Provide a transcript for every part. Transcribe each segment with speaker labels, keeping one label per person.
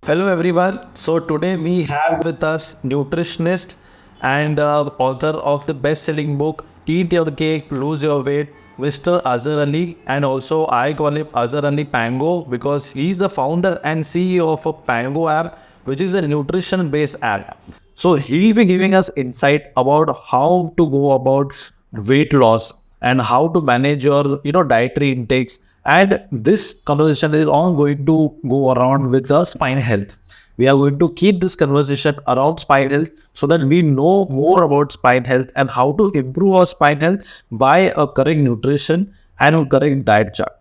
Speaker 1: Hello everyone. So today we have with us nutritionist and author of the best-selling book Eat Your Cake, Lose Your Weight, Mr. Azhar Ali, and also I call him Azhar Ali Pango because he's the founder and CEO of a Pango app, which is a nutrition-based app. So he'll be giving us insight about how to go about weight loss and how to manage your dietary intakes, and this conversation is all going to go around with the spine health. We are going to keep this conversation around spine health so that we know more about spine health and how to improve our spine health by a correct nutrition and a correct diet chart.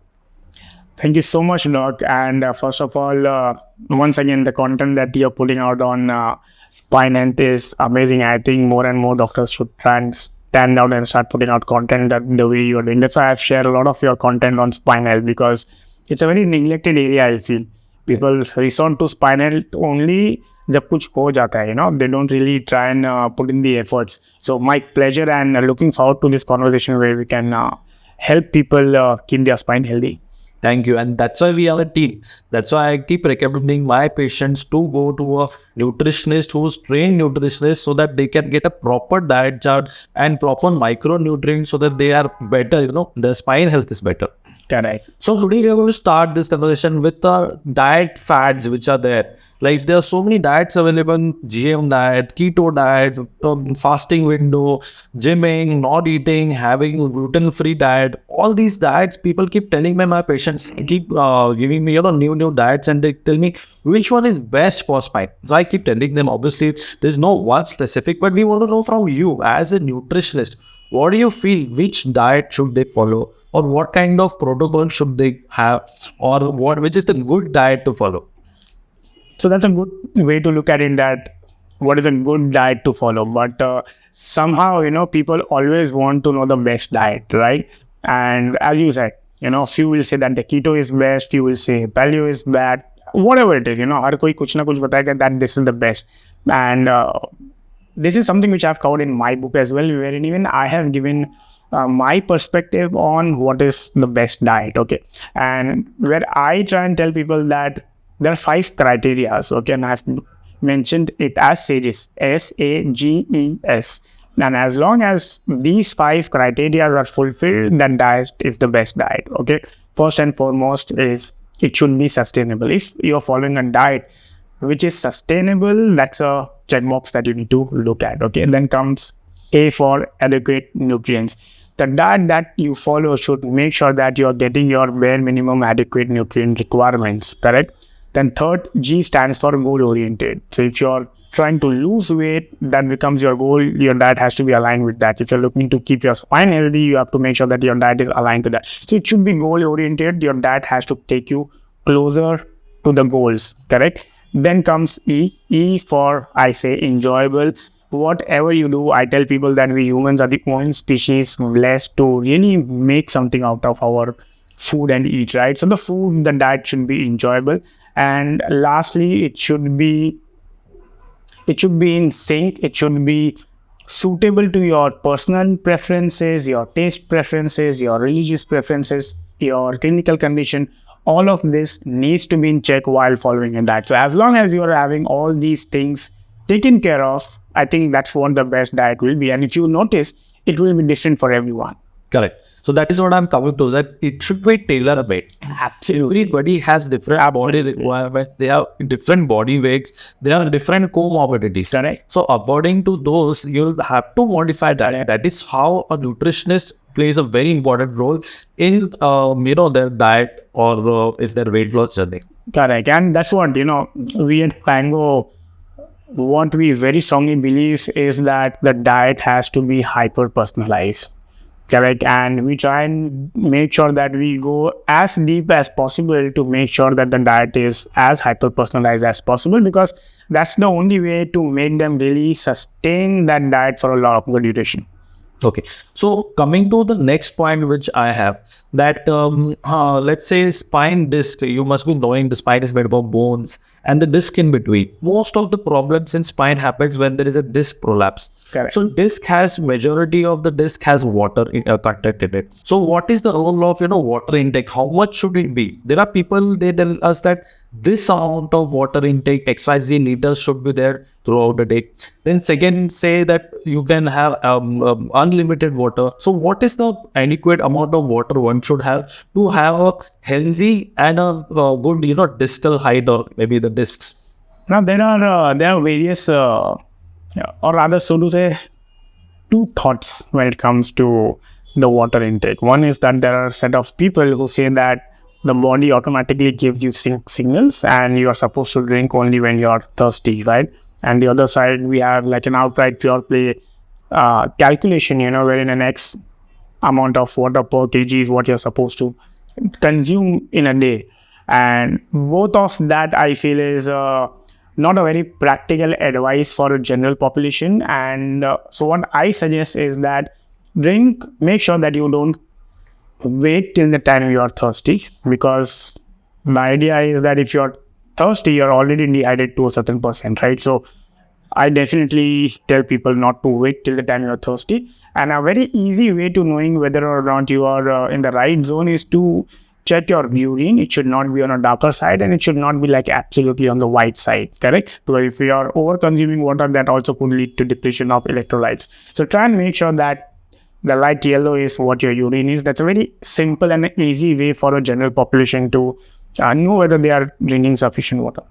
Speaker 2: Thank you so much, Doc. And first of all, once again, the content that you're putting out on spine health is amazing. I think more and more doctors should try and stand out and start putting out content that the way you're doing. That's why I've shared a lot of your content on spine health because it's a very neglected area, I feel. People resort to spine health only जब कुछ हो जाता है, they don't really try and put in the efforts. So my pleasure and looking forward to this conversation where we can help people keep their spine healthy.
Speaker 1: Thank you. And that's why we are a team. That's why I keep recommending my patients to go to a nutritionist who's trained nutritionist so that they can get a proper diet chart and proper micronutrients so that they are better, their spine health is better.
Speaker 2: Correct.
Speaker 1: So today we are going to start this conversation with the diet fads which are there. Like there are so many diets available: GM diet, keto diet, fasting window, gymming, not eating, having gluten-free diet. All these diets, people keep telling me, my patients keep giving me new diets, and they tell me which one is best for spine. So I keep telling them, obviously there's no one specific, but we want to know from you as a nutritionist, what do you feel, which diet should they follow, or what kind of protocol should they have, or which is the good diet to follow?
Speaker 2: So that's a good way to look at it, that what is a good diet to follow. But somehow, people always want to know the best diet, right? And as you said, few will say that the keto is best, few will say paleo is bad, whatever it is, हर कोई कुछ ना कुछ बताएगा that this is the best. And this is something which I've covered in my book as well, wherein even I have given my perspective on what is the best diet, okay? And where I try and tell people that there are 5 criteria, okay? And I've mentioned it as SAGES, SAGES. And as long as these 5 criteria are fulfilled, then diet is the best diet, okay? First and foremost is it should be sustainable. If you're following a diet which is sustainable, that's a checkbox that you need to look at, okay? And then comes A for adequate nutrients. The diet that you follow should make sure that you're getting your bare minimum adequate nutrient requirements, correct? Then third, G stands for goal oriented. So if you're trying to lose weight, that becomes your goal. Your diet has to be aligned with that. If you're looking to keep your spine healthy, you have to make sure that your diet is aligned to that. So it should be goal oriented. Your diet has to take you closer to the goals, correct? Then comes E. E for, I say, enjoyable. Whatever you do, I tell people that we humans are the only species blessed to really make something out of our food and eat, right? So the food, the diet should be enjoyable. And lastly, it should be in sync. It should be suitable to your personal preferences, your taste preferences, your religious preferences, your clinical condition. All of this needs to be in check while following a diet. So as long as you are having all these things taken care of, I think that's what the best diet will be. And if you notice, it will be different for everyone.
Speaker 1: Correct. So that is what I'm coming to, that it should be tailor-made.
Speaker 2: Absolutely.
Speaker 1: Everybody has different body requirements. They have different body weights. They have different comorbidities.
Speaker 2: Correct.
Speaker 1: So according to those, you'll have to modify that. That is how a nutritionist plays a very important role in their diet or is their weight loss journey.
Speaker 2: Correct. And that's what, we at Pango, what we very strongly believe is that the diet has to be hyper-personalized. Correct. And we try and make sure that we go as deep as possible to make sure that the diet is as hyper-personalized as possible, because that's the only way to make them really sustain that diet for a lot of good duration.
Speaker 1: Okay, so coming to the next point which I have, that let's say spine disc, you must be knowing the spine is made up of bones and the disc in between. Most of the problems in spine happens when there is a disc prolapse.
Speaker 2: Correct.
Speaker 1: So disc has, majority of the disc has water content in it. So what is the role of water intake? How much should it be? There are people, they tell us that this amount of water intake, XYZ liters should be there throughout the day. Then second, say that you can have unlimited water. So what is the adequate amount of water one should have to have a healthy and a good, distal height, or maybe the discs?
Speaker 2: Now there are various, or rather, so to say, two thoughts when it comes to the water intake. One is that there are a set of people who say that the body automatically gives you signals and you are supposed to drink only when you are thirsty, right? And the other side, we have like an outright pure play calculation, wherein an X amount of water per kg is what you're supposed to consume in a day. And both of that, I feel, is not a very practical advice for a general population. And so what I suggest is that make sure that you don't wait till the time you are thirsty, because the idea is that if you're thirsty, you're already dehydrated to a certain percent, right? So I definitely tell people not to wait till the time you're thirsty. And a very easy way to knowing whether or not you are in the right zone is to check your urine. It should not be on a darker side, and it should not be like absolutely on the white side, correct? Because if you are over consuming water, that also could lead to depletion of electrolytes. So try and make sure that the light yellow is what your urine is. That's a very simple and easy way for a general population to know whether they are drinking sufficient water.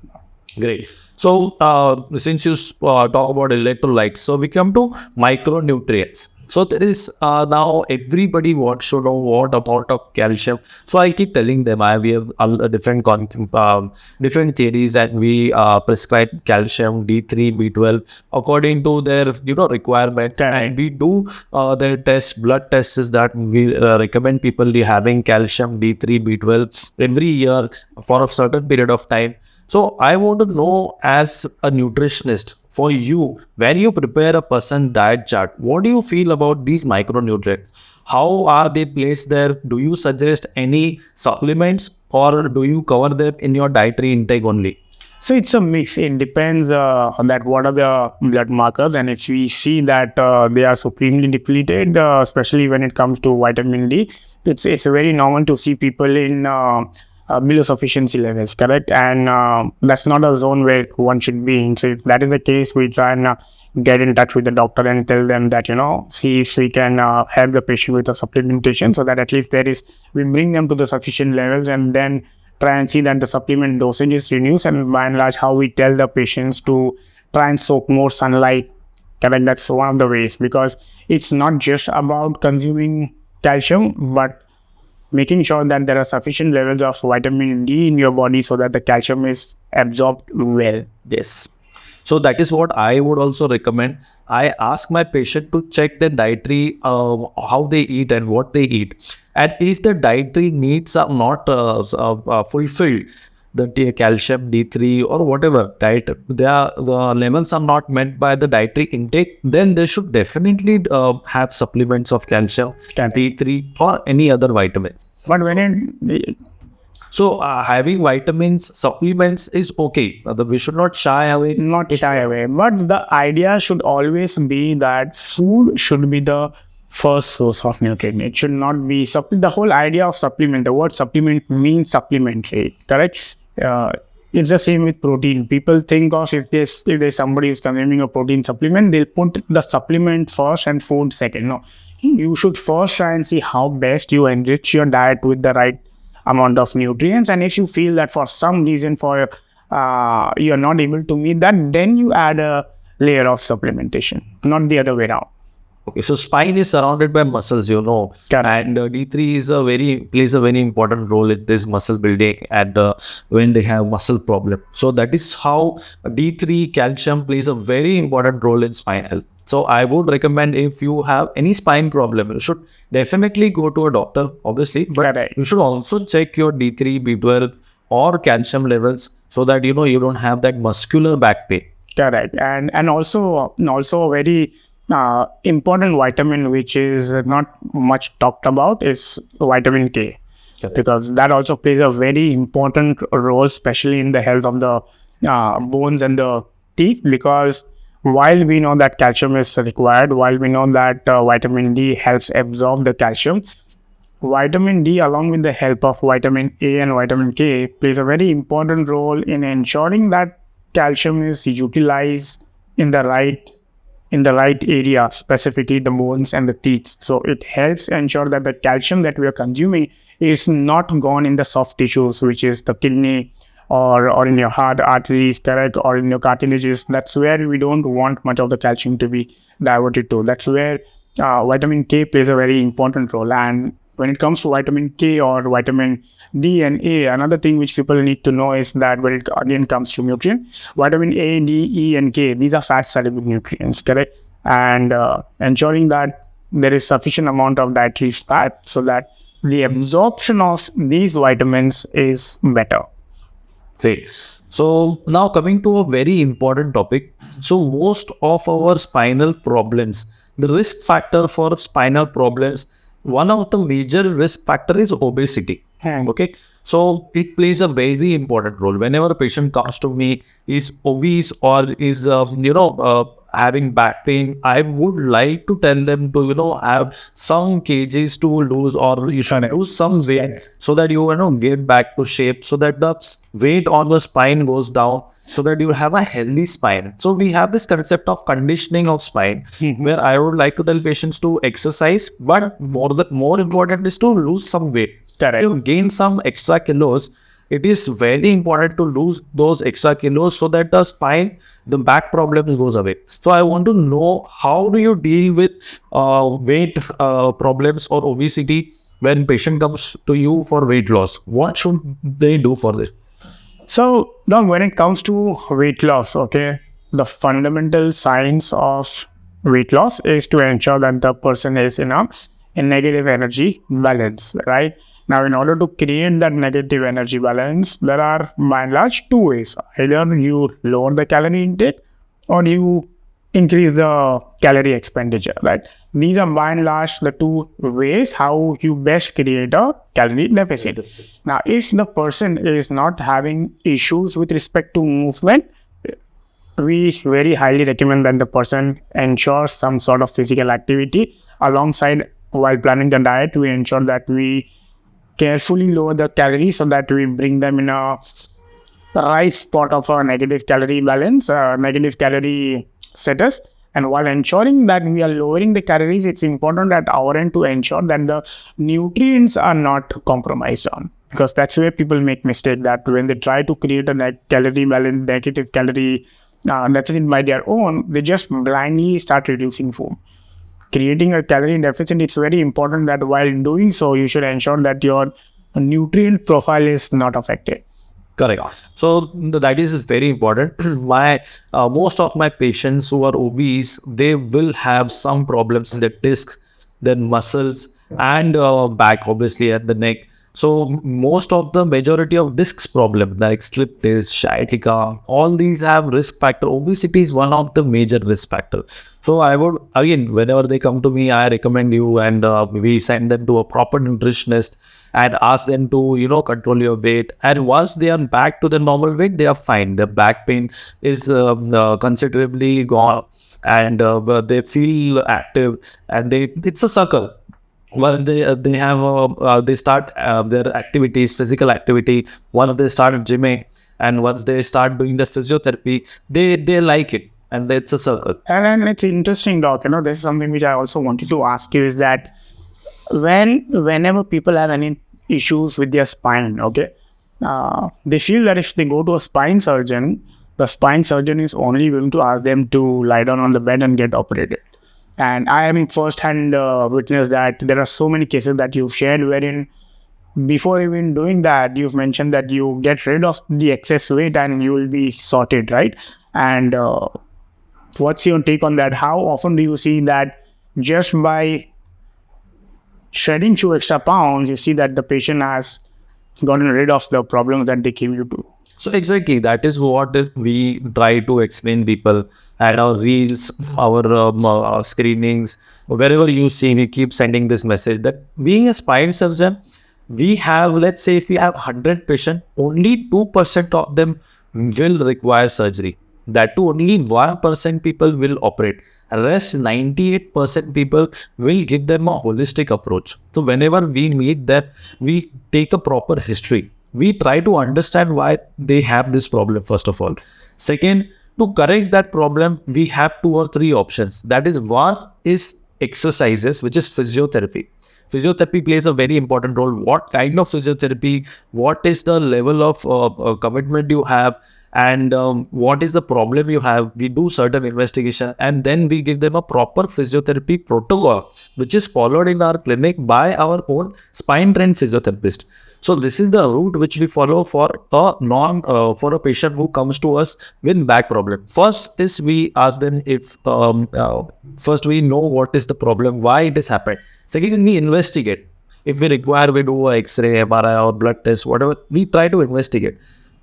Speaker 1: Great. So, since you talk about electrolytes, so we come to micronutrients. So there is now everybody wants to know what amount of calcium. So I keep telling them we have different theories, and we prescribe calcium D3, B12 according to their requirement. And we do their blood tests is that we recommend people having calcium D3, B12 every year for a certain period of time. So I want to know, as a nutritionist, for you, when you prepare a person diet chart, what do you feel about these micronutrients? How are they placed there? Do you suggest any supplements, or do you cover them in your dietary intake only?
Speaker 2: So it's a mix. It depends on that what are the blood markers, and if we see that they are supremely depleted, especially when it comes to vitamin D, it's very normal to see people in below sufficiency levels, correct? And that's not a zone where one should be in. So if that is the case, we try and get in touch with the doctor and tell them that, see if we can help the patient with a supplementation, so that at least we bring them to the sufficient levels, and then try and see that the supplement dosage is reduced. And by and large, how we tell the patients to try and soak more sunlight, correct? That's one of the ways, because it's not just about consuming calcium, but making sure that there are sufficient levels of vitamin D in your body so that the calcium is absorbed well.
Speaker 1: Yes. So that is what I would also recommend. I ask my patient to check their dietary, how they eat and what they eat. And if the dietary needs are not fulfilled, the calcium, D3 or whatever, right, the levels are not met by the dietary intake, then they should definitely have supplements of calcium, D3 or any other vitamins.
Speaker 2: But
Speaker 1: so having vitamins, supplements is okay. We should not shy away.
Speaker 2: Not shy away. But the idea should always be that food should be the first source of nutrient. It should not be the whole idea of supplement. The word supplement means supplementary, correct? It's the same with protein. People think of if there's somebody who's consuming a protein supplement, they'll put the supplement first and food second. No, you should first try and see how best you enrich your diet with the right amount of nutrients. And if you feel that for some reason you're not able to meet that, then you add a layer of supplementation, not the other way around.
Speaker 1: Okay, so spine is surrounded by muscles, and D3 plays a very important role in this muscle building and when they have muscle problem. So that is how D3 calcium plays a very important role in spine health. So I would recommend, if you have any spine problem, you should definitely go to a doctor, obviously, but you should also check your D3, B12 or calcium levels, so that you don't have that muscular back pain.
Speaker 2: Correct. And also a very important vitamin which is not much talked about is vitamin K. Correct. Because that also plays a very important role, especially in the health of the bones and the teeth. Because while we know that calcium is required, while we know that vitamin D helps absorb the calcium, vitamin D, along with the help of vitamin A and vitamin K, plays a very important role in ensuring that calcium is utilized in the right area, specifically the bones and the teeth. So it helps ensure that the calcium that we are consuming is not gone in the soft tissues, which is the kidney or in your heart arteries, correct, or in your cartilages. That's where we don't want much of the calcium to be diverted to. That's where vitamin K plays a very important role. And when it comes to vitamin K or vitamin D and A, another thing which people need to know is that when it again comes to nutrients, vitamin A, D, E, and K, these are fat-soluble nutrients, correct? And ensuring that there is sufficient amount of dietary fat so that the absorption of these vitamins is better.
Speaker 1: Great. So now coming to a very important topic. So most of our spinal problems, the risk factor for spinal problems, one of the major risk factor is obesity. Okay. So it plays a very important role. Whenever a patient comes to me, is obese or is, having back pain, I would like to tell them to, have some kgs to lose, or you should lose some weight so that you get back to shape, so that the weight on the spine goes down, so that you have a healthy spine. So we have this concept of conditioning of spine, where I would like to tell patients to exercise, but more important is to lose some weight.
Speaker 2: Correct.
Speaker 1: To gain some extra kilos, it is very important to lose those extra kilos so that the spine, the back problems goes away. So I want to know, how do you deal with weight problems or obesity when patient comes to you for weight loss? What should they do for this?
Speaker 2: So now when it comes to weight loss, okay, the fundamental science of weight loss is to ensure that the person is in a negative energy balance, right? Now, in order to create that negative energy balance, there are by and large two ways. Either you lower the calorie intake or you increase the calorie expenditure, right? These are by and large the two ways how you best create a calorie deficit. Now, if the person is not having issues with respect to movement, we very highly recommend that the person ensures some sort of physical activity alongside. While planning the diet, we ensure that we carefully lower the calories so that we bring them in a right spot of a negative calorie balance, negative calorie status. And while ensuring that we are lowering the calories, it's important at our end to ensure that the nutrients are not compromised on. Because that's where people make mistake, that when they try to create a calorie balance, negative calorie deficit by their own, they just blindly start reducing food. Creating a calorie deficit, it's very important that while doing so, you should ensure that your nutrient profile is not affected.
Speaker 1: Correct. So that is very important. Most of my patients who are obese, they will have some problems in the discs, their muscles, and back, obviously, at the neck. So most of the majority of discs problem, like slip disc, sciatica, all these have risk factor. Obesity is one of the major risk factor. So I would, again, whenever they come to me, I recommend you, and we send them to a proper nutritionist and ask them to, control your weight. And once they are back to the normal weight, they are fine. The back pain is considerably gone, and they feel active, and it's a circle. Once they start their activities, physical activity, once they start gymming, and once they start doing the physiotherapy, they like it, and it's a circle.
Speaker 2: And it's interesting, Doc. This is something which I also wanted to ask you, is that whenever people have any issues with their spine, okay, they feel that if they go to a spine surgeon, the spine surgeon is only going to ask them to lie down on the bed and get operated. And I am first-hand witness that there are so many cases that you've shared wherein before even doing that, you've mentioned that you get rid of the excess weight and you will be sorted, right? And what's your take on that? How often do you see that just by shedding few extra pounds, you see that the patient has gotten rid of the problems that they came you to?
Speaker 1: So exactly, that is what we try to explain people at our reels, our screenings, wherever you see, we keep sending this message that being a spine surgeon, we have, let's say if we have 100 patients, only 2% of them will require surgery. That too, only 1% people will operate. Rest 98% people will give them a holistic approach. So whenever we meet them, we take a proper history. We try to understand why they have this problem first of all. Second, to correct that problem, we have 2 or 3 options. That is, one is exercises, which is physiotherapy. Physiotherapy plays a very important role. What kind of physiotherapy? What is the level of commitment you have? And what is the problem you have? We do certain investigation, and then we give them a proper physiotherapy protocol, which is followed in our clinic by our own spine trained physiotherapist. So this is the route which we follow for a patient who comes to us with back problem. First is we ask them if first we know what is the problem, why it has happened. Second, we investigate. If we require, we do a X-ray, MRI, or blood test, whatever. We try to investigate.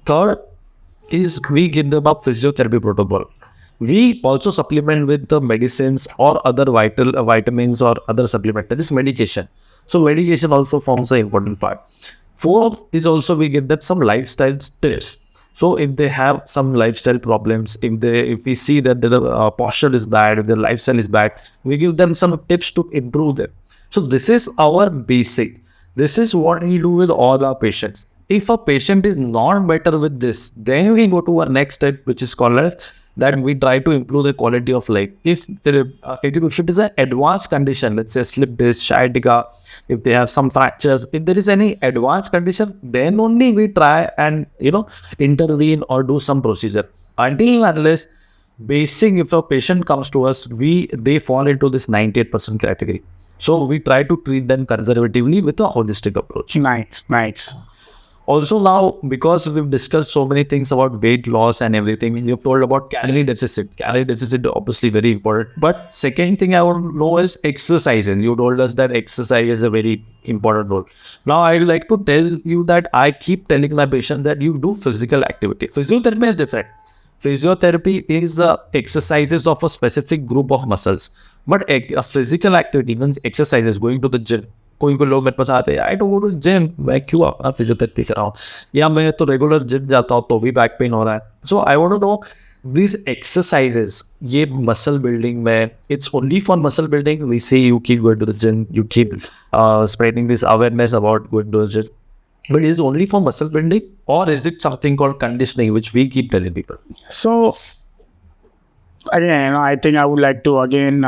Speaker 1: Third is we give them a physiotherapy protocol. We also supplement with the medicines or other vitamins or other supplement. That is medication. So medication also forms an important part. Fourth is also we give them some lifestyle tips. So if they have some lifestyle problems, if we see that their posture is bad, if their lifestyle is bad, we give them some tips to improve them. So this is our basic. This is what we do with all our patients. If a patient is not better with this, then we go to our next step, which is called as that we try to improve the quality of life. If it is an advanced condition, let's say slip disc, sciatica, if they have some fractures, if there is any advanced condition, then only we try and intervene or do some procedure. Until and unless basic, if a patient comes to us, they fall into this 98% category. So we try to treat them conservatively with a holistic approach.
Speaker 2: Nice.
Speaker 1: Also now, because we've discussed so many things about weight loss and everything, you've told about calorie deficit. Calorie deficit obviously very important. But second thing I want to know is exercises. You told us that exercise is a very important role. Now I'd like to tell you that I keep telling my patient that you do physical activity. Physiotherapy is different. Physiotherapy is exercises of a specific group of muscles. But a physical activity means exercises, going to the gym. कोई लोग मेरे पास आते हैं, I don't go to gym, मैं क्यों अपना physiotherapy कर रहा हूँ, या मैं तो रेगुलर जिम जाता हूँ तो भी बैक पेन हो रहा है. So I want to know these exercises, ये muscle building में, it's only for muscle building. We say you keep going to the gym, you keep spreading this awareness about going to the gym, but is it only for muscle building, or is it something called conditioning which we keep telling people?
Speaker 2: So again, I think I would like to again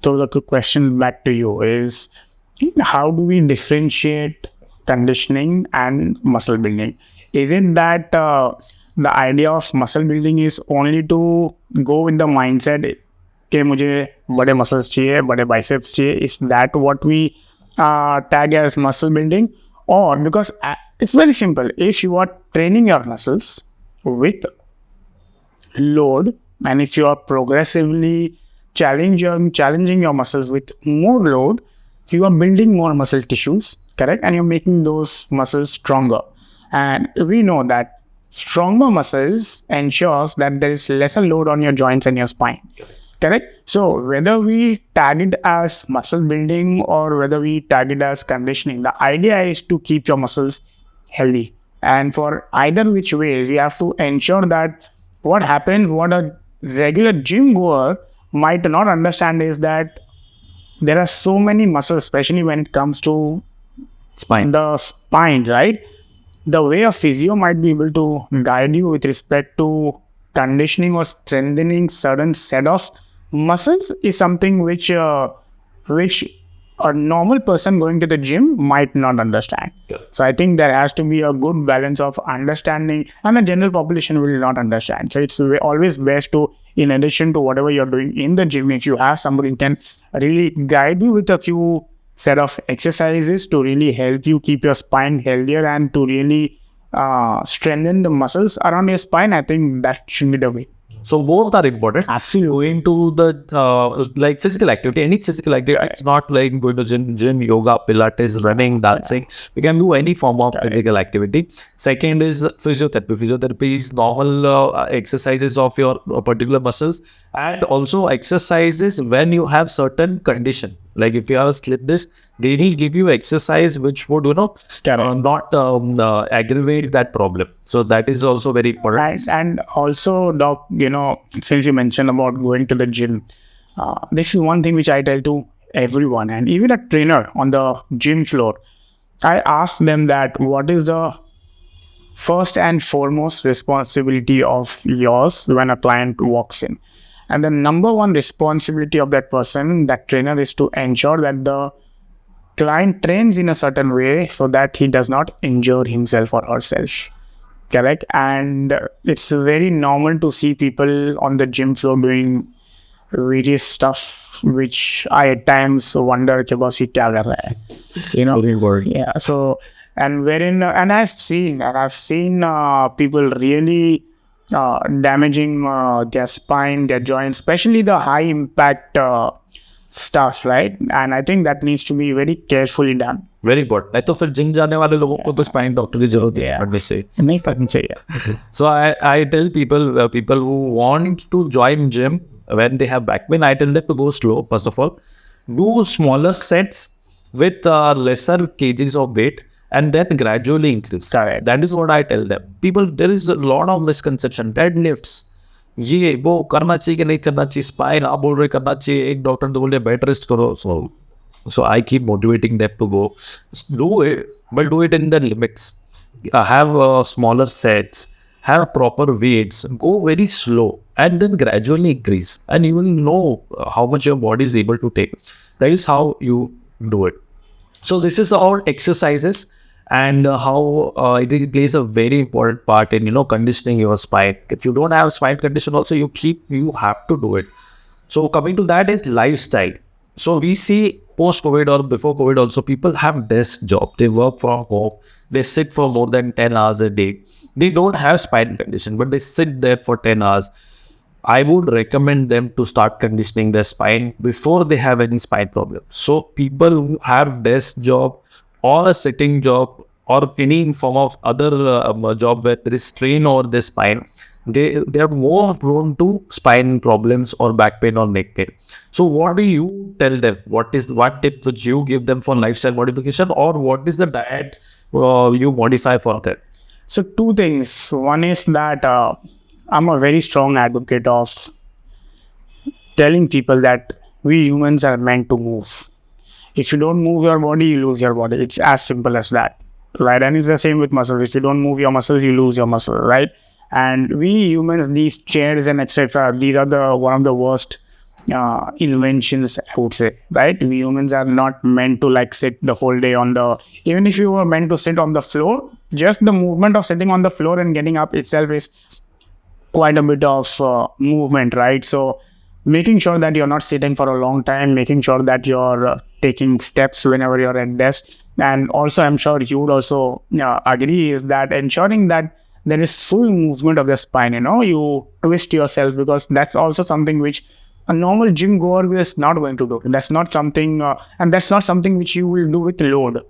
Speaker 2: throw the question back to you is, how do we differentiate conditioning and muscle building? Is it that the idea of muscle building is only to go with the mindset कि मुझे बड़े muscles चाहिए, बड़े biceps चाहिए? Is that what we tag as muscle building? Or because it's very simple, if you are training your muscles with load, and if you are progressively challenging your muscles with more load, you are building more muscle tissues, correct? And you're making those muscles stronger. And we know that stronger muscles ensures that there is lesser load on your joints and your spine, correct? So whether we tag it as muscle building or whether we tag it as conditioning, the idea is to keep your muscles healthy. And for either which ways, you have to ensure that what happens, what a regular gym goer might not understand is that there are so many muscles, especially when it comes to the spine, right? The way a physio might be able to guide you with respect to conditioning or strengthening certain set of muscles is something which a normal person going to the gym might not understand. So I think there has to be a good balance of understanding, and a general population will not understand. So it's always best to, in addition to whatever you're doing in the gym, if you have somebody who can really guide you with a few set of exercises to really help you keep your spine healthier and to really strengthen the muscles around your spine, I think that should be the way.
Speaker 1: So both are important.
Speaker 2: Absolutely.
Speaker 1: Going to the like physical activity, any physical activity. It's not like going to gym, yoga, pilates, running, dancing. We can do any form of physical activity. Second is physiotherapy. Physiotherapy is normal exercises of your particular muscles, and also exercises when you have certain condition. Like if you have a slip disc, they will give you exercise which would, not aggravate that problem. So that is also very important.
Speaker 2: Right. And also, doc, since you mentioned about going to the gym, this is one thing which I tell to everyone, and even a trainer on the gym floor. I ask them that what is the first and foremost responsibility of yours when a client walks in. And the number one responsibility of that person, that trainer, is to ensure that the client trains in a certain way so that he does not injure himself or herself. Correct? And it's very normal to see people on the gym floor doing various stuff, which I at times wonder, "Chabo, kya kar raha hai?" Yeah. So, and I've seen people really damaging their spine, their joints, especially the high impact stuff, right? And I think that needs to be very carefully done.
Speaker 1: Very important. नहीं तो फिर gym जाने वाले लोगों को तो spine doctor की जरूरत है पढ़ने से
Speaker 2: नहीं करनी चाहिए.
Speaker 1: So I tell people who want to join gym when they have back pain, I tell them to go slow. First of all, do smaller sets with lesser kgs of weight, and then gradually increase.
Speaker 2: Correct.
Speaker 1: That is what I tell them. People, there is a lot of misconception. Deadlifts, ये वो करना चाहिए कि नहीं करना चाहिए. Spine आप बोल रहे करना चाहिए, एक डॉक्टर तो बोल रहे बेड रेस्ट करो. So I keep motivating them to go do it, but do it in the limits. Have smaller sets, have proper weights, go very slow, and then gradually increase, and you will know how much your body is able to take. That is how you do it. So this is all exercises, and how it plays a very important part in conditioning your spine. If you don't have spine condition, also you have to do it. So coming to that is lifestyle. So we see post-COVID or before COVID also, people have desk job. They work from home. They sit for more than 10 hours a day. They don't have spine condition, but they sit there for 10 hours. I would recommend them to start conditioning their spine before they have any spine problem. So people who have desk job or a sitting job or any form of other job where there is strain over the spine, they are more prone to spine problems or back pain or neck pain. So what do you tell them? What tips would you give them for lifestyle modification, or what is the diet you modify for that?
Speaker 2: So two things. One is that I'm a very strong advocate of telling people that we humans are meant to move. If you don't move your body, you lose your body. It's as simple as that, right? And it's the same with muscles. If you don't move your muscles, you lose your muscle, right? And we humans, these chairs and etc., these are one of the worst inventions, I would say, right? We humans are not meant to sit the whole day even if you were meant to sit on the floor, just the movement of sitting on the floor and getting up itself is quite a bit of movement, right? So making sure that you're not sitting for a long time, making sure that you're taking steps whenever you're at desk. And also, I'm sure you would also agree, is that ensuring that there is full movement of the spine. You twist yourself, because that's also something which a normal gym goer is not going to do. That's not something, and that's not something which you will do with load,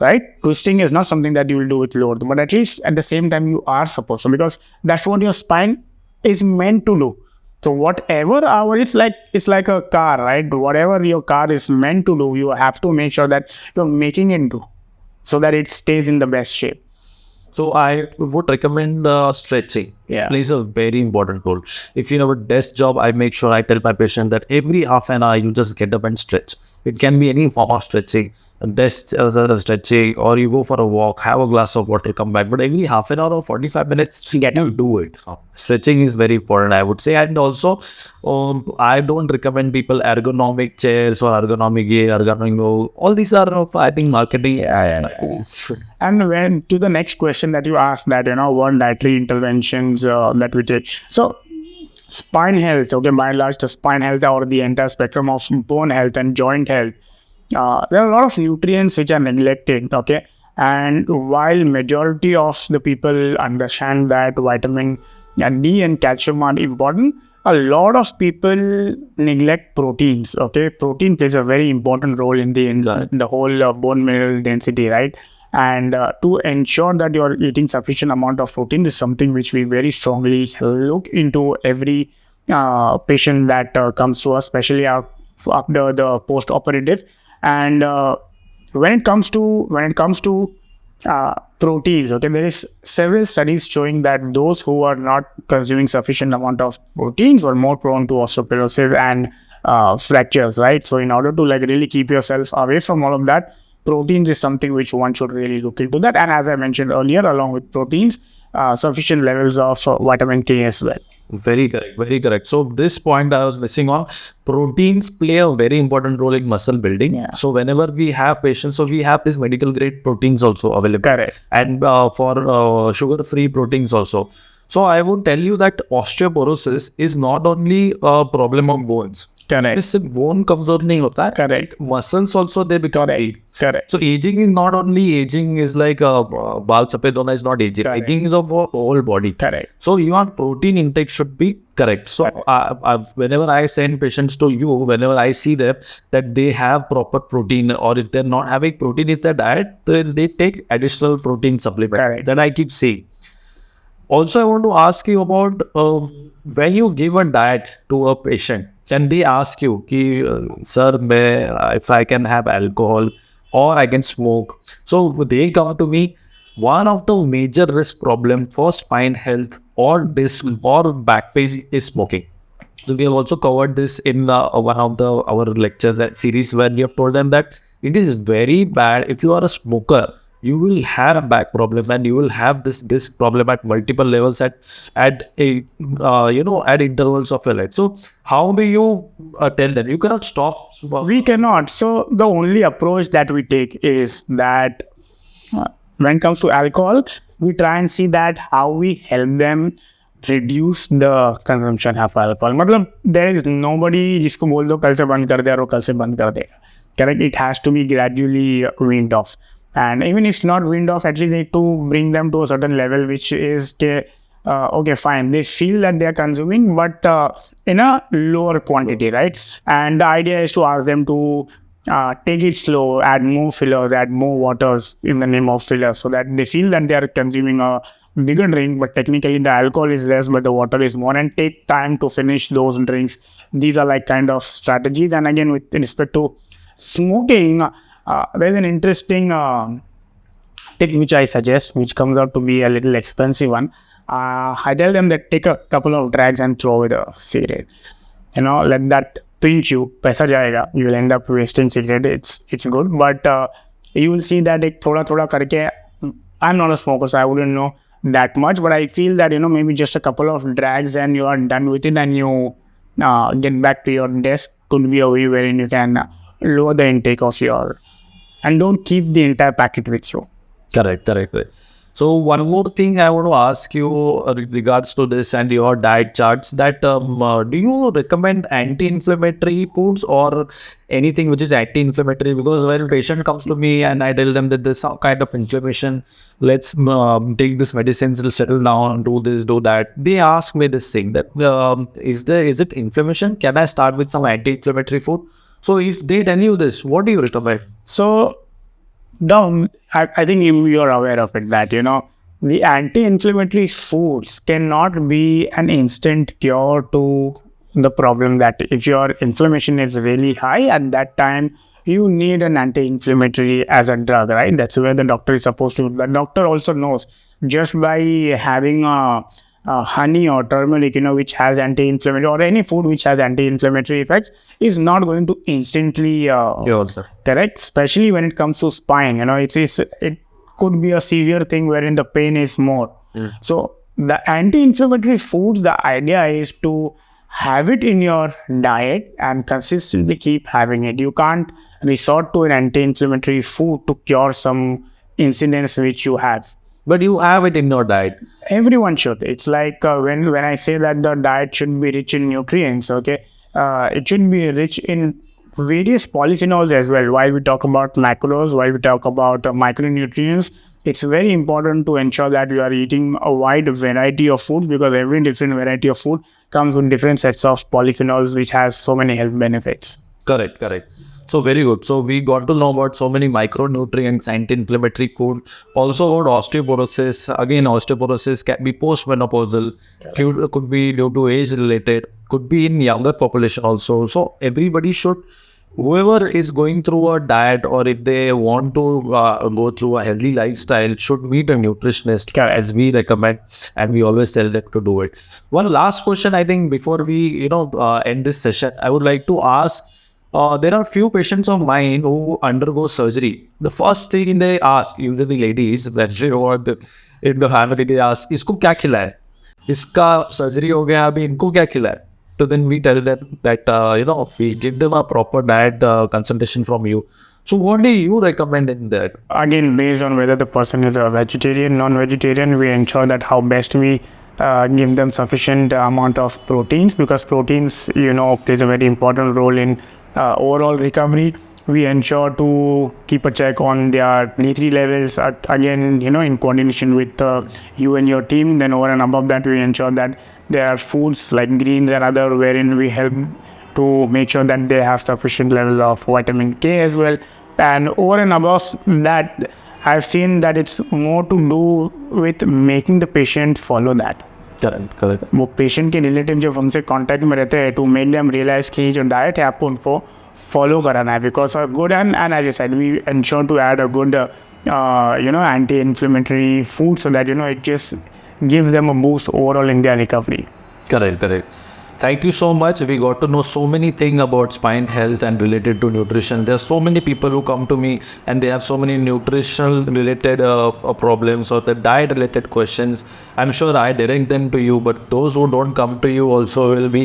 Speaker 2: right? Twisting is not something that you will do with load, but at least at the same time you are supposed to, because that's what your spine is meant to do. So whatever it's like a car, right? Whatever your car is meant to do, you have to make sure that you're making it do, so that it stays in the best shape.
Speaker 1: So I would recommend stretching.
Speaker 2: Yeah.
Speaker 1: Plays a very important role. If you have a desk job, I make sure I tell my patient that every half an hour you just get up and stretch. It can be any form of stretching, desk stretching, or you go for a walk, have a glass of water, come back. But every half an hour or 45 minutes, you do it. Stretching is very important, I would say. And also, I don't recommend people ergonomic chairs or ergonomic all these are, I think, marketing.
Speaker 2: And when to the next question that you asked, that what dietary interventions that we take. So spine health, okay, by and large, the spine health or the entire spectrum of bone health and joint health, there are a lot of nutrients which are neglected, okay. And while majority of the people understand that vitamin D and calcium are important, a lot of people neglect proteins, okay. Protein plays a very important role in the whole bone mineral density, right? And to ensure that you're eating sufficient amount of protein is something which we very strongly look into every patient that comes to us, especially our after the post-operative. And when it comes to proteins, okay, there is several studies showing that those who are not consuming sufficient amount of proteins are more prone to osteoporosis and fractures, right? So in order to like really keep yourself away from all of that, proteins is something which one should really look into that. And as I mentioned earlier, along with proteins, sufficient levels of vitamin K as well.
Speaker 1: Very correct, very correct. So this point I was missing on. Proteins play a very important role in muscle building.
Speaker 2: Yeah.
Speaker 1: So whenever we have patients, so we have this medical grade proteins also available.
Speaker 2: Correct.
Speaker 1: And for sugar-free proteins also. So I would tell you that osteoporosis is not only a problem of bones.
Speaker 2: Correct.
Speaker 1: इससे bone कमजोर नहीं होता है.
Speaker 2: Correct.
Speaker 1: Muscles also they become weak.
Speaker 2: Correct.
Speaker 1: So aging is not only aging is like बाल सफेद होना is not aging.
Speaker 2: Correct.
Speaker 1: Aging is of a whole body.
Speaker 2: Correct.
Speaker 1: So your protein intake should be correct. So whenever I send patients to you, whenever I see them that they have proper protein, or if they're not having protein in their diet, they take additional protein supplements.
Speaker 2: Correct.
Speaker 1: That I keep saying. Also, I want to ask you about when you give a diet to a patient and they ask you, sir, if I can have alcohol or I can smoke. So they come to me. One of the major risk problem for spine health or disc or back pain is smoking. So we have also covered this in one of our lectures and series where we have told them that it is very bad if you are a smoker. You will have a back problem and you will have this disc problem at multiple levels at intervals of your life. So how do you tell them? You cannot stop.
Speaker 2: We cannot. So the only approach that we take is that when it comes to alcohol, we try and see that how we help them reduce the consumption of alcohol. मतलब there is nobody जिसको बोल दो कल से बंद कर दे और वो कल से बंद कर देगा. Correct? It has to be gradually weaned off. And even if it's not weaned off, at least need to bring them to a certain level, which is okay, fine. They feel that they are consuming, but in a lower quantity, right? And the idea is to ask them to take it slow, add more fillers, add more waters in the name of fillers, so that they feel that they are consuming a bigger drink, but technically the alcohol is less, but the water is more, and take time to finish those drinks. These are like kind of strategies. And again, with respect to smoking, there's an interesting tip which I suggest, which comes out to be a little expensive one. I tell them that take a couple of drags and throw away the cigarette. Let that pinch you. Paisa jayega. You will end up wasting cigarette. It's good, but you will see that ek thoda karke. I'm not a smoker, so I wouldn't know that much, but I feel that maybe just a couple of drags and you are done with it, and you get back to your desk could be a way wherein you can lower the intake of your, and don't keep the entire packet with you.
Speaker 1: Correct. So one more thing I want to ask you regards to this and your diet charts, that do you recommend anti-inflammatory foods or anything which is anti-inflammatory? Because when a patient comes to me and I tell them that there's some kind of inflammation, let's take this medicines, it'll settle down, do this, do that. They ask me this thing that is it inflammation? Can I start with some anti-inflammatory food? So if they tell you this, what do you recommend?
Speaker 2: So I think you're aware of it, that the anti-inflammatory foods cannot be an instant cure to the problem. That if your inflammation is really high, at that time you need an anti-inflammatory as a drug, right? That's where the doctor is supposed to. The doctor also knows just by having honey or turmeric, which has anti-inflammatory, or any food which has anti-inflammatory effects, is not going to instantly correct. Especially when it comes to spine, it could be a severe thing wherein the pain is more. So the anti-inflammatory foods, the idea is to have it in your diet and consistently keep having it. You can't resort to an anti-inflammatory food to cure some incidents which you have.
Speaker 1: But you have it in your diet.
Speaker 2: Everyone should. It's like when I say that the diet should be rich in nutrients, okay? It should be rich in various polyphenols as well. While we talk about macros, while we talk about micronutrients, it's very important to ensure that you are eating a wide variety of food, because every different variety of food comes with different sets of polyphenols, which has so many health benefits.
Speaker 1: Correct. So very good. So we got to know about so many micronutrients, anti-inflammatory food. Also about osteoporosis. Again, osteoporosis can be post-menopausal. It could be due to age related. could be in younger population also. So everybody should, whoever is going through a diet, or if they want to go through a healthy lifestyle, should meet a nutritionist, as we recommend, and we always tell them to do it. One last question, I think, before we end this session, I would like to ask. There are few patients of mine who undergo surgery. The first thing they ask, usually ladies, when they want in the family, they ask, "इसको क्या खिलाए? इसका surgery हो गया, अभी इनको क्या खिलाए?" So then we tell them that we give them a proper diet consultation from you. So what do you recommend in that?
Speaker 2: Again, based on whether the person is a vegetarian, non-vegetarian, we ensure that how best we give them sufficient amount of proteins, because proteins, plays a very important role in overall recovery. We ensure to keep a check on their D3 levels, again, in coordination with you and your team. Then over and above that, we ensure that there are foods like greens and other, wherein we help to make sure that they have sufficient level of vitamin K as well. And over and above that, I've seen that it's more to do with making the patient follow that.
Speaker 1: Correct.
Speaker 2: वो patient के relative जब हमसे contact में रहते हैं, to make them realise कि जो diet है आपको उनको फॉलो कराना है, because a good and as I said we ensure to add a good anti inflammatory food so that it just gives them a boost overall in their recovery.
Speaker 1: Correct. Thank you so much. We got to know so many things about spine health and related to nutrition. There are so many people who come to me and they have so many nutritional related problems or the diet related questions. I'm sure I direct them to you, but those who don't come to you also will be,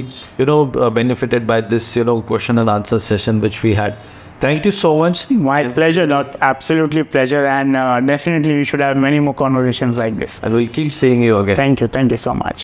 Speaker 1: benefited by this, question and answer session which we had. Thank you so much.
Speaker 2: My pleasure, Doc. Absolutely pleasure, and definitely we should have many more conversations like this.
Speaker 1: And we'll keep seeing you again.
Speaker 2: Thank you so much.